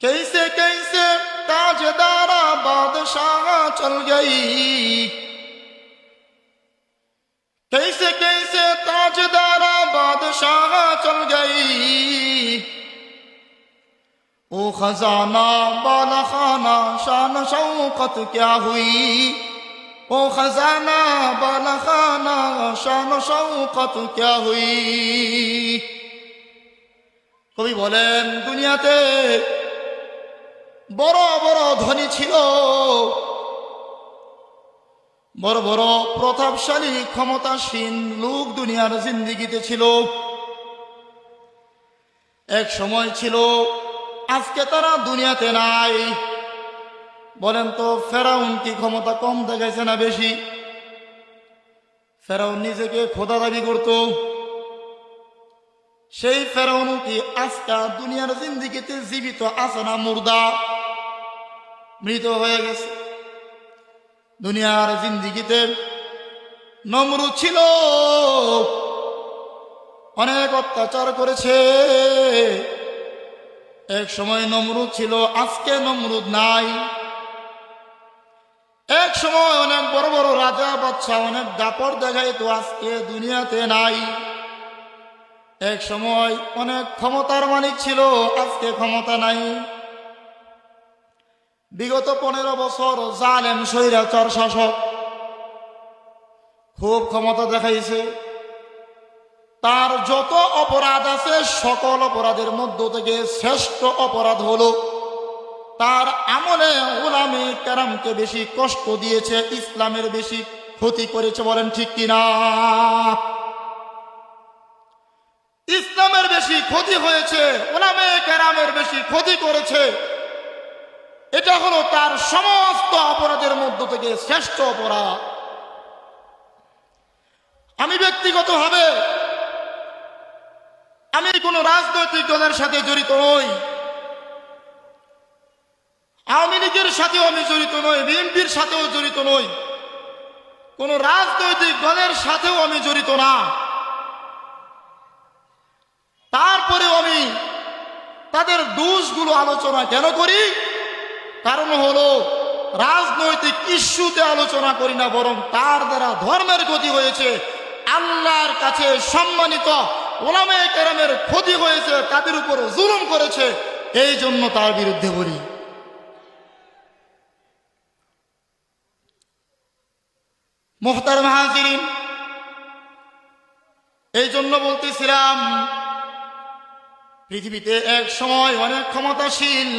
कैसे कैसे ताजदारा बादशाह चल गई, कैसे कैसे ताजदारा बादशाह चल गई। ओ खजाना बाला खाना शान शौकत क्या हुई, ओ खजाना बाला खाना शान शौकत क्या हुई। কবি বলেন দুনিয়াতে বড় বড় ধনী ছিল, বড় বড় প্রতাপশালী ক্ষমতাসীন লোক দুনিয়ার জিন্দেগিতে ছিল। এক সময় ছিল, আজকে তারা দুনিয়াতে নাই। বলেন তো ফেরাউন কি ক্ষমতা কম দেখাইছে না বেশি? ফেরাউন নিজেকে খোদা দাবি করত। সেই ফেরাউন কি আজকা দুনিয়ার জিন্দেগিতে জীবিত আছে না মুর্দা, মৃত হয়ে গেছে? দুনিয়ার জিন্দেগিতে নমরুদ ছিল, অনেক অত্যাচার করেছে। এক সময় নমরুদ ছিল, আজকে নমরুদ নাই। এক সময় অনেক বড় বড় রাজা বাদশা অনেক দাপড় দেখাইতো, আজকে দুনিয়াতে নাই। এক সময় অনেক ক্ষমতার মালিক ছিল, আজকে ক্ষমতা নাই। বিগত 15 বছর জালেম স্বৈরাচার শাসক খুব ক্ষমতা দেখাইছে। তার যত অপরাধ আছে সকল অপরাধের মধ্য থেকে শ্রেষ্ঠ অপরাধ হলো তার আমলে উলামে কেরামকে বেশি কষ্ট দিয়েছে, ইসলামের বেশি ক্ষতি করেছে। বলেন ঠিক কিনা? ইসলামের বেশি ক্ষতি হয়েছে, উলামে কেরামের বেশি ক্ষতি করেছে। এটা হলো তার সমস্ত অপরাধের মধ্য থেকে শ্রেষ্ঠ অপরাধ। আমি ব্যক্তিগতভাবে আমি কোন রাজনৈতিক দলের সাথে জড়িত নই, আওয়ামী লীগের সাথেও আমি জড়িত নই, বিএনপির সাথেও জড়িত নই, কোন রাজনৈতিক দলের সাথেও আমি জড়িত না। তারপরেও আমি তাদের দোষগুলো আলোচনা কেন করি? কারণ হলো রাজনৈতিক ইস্যুতে আলোচনা করি না, বরং তার দ্বারা ধর্মের ক্ষতি হয়েছে, আল্লাহর কাছে সম্মানিত উলামে কেরামের ক্ষতি হয়েছে, তাদের উপর জুলুম করেছে, এই জন্য তার বিরুদ্ধে বলি। মুহতারাম হাজিরিন, এই জন্য বলতেছিলাম পৃথিবীতে এক সময় অনেক ক্ষমতাশীল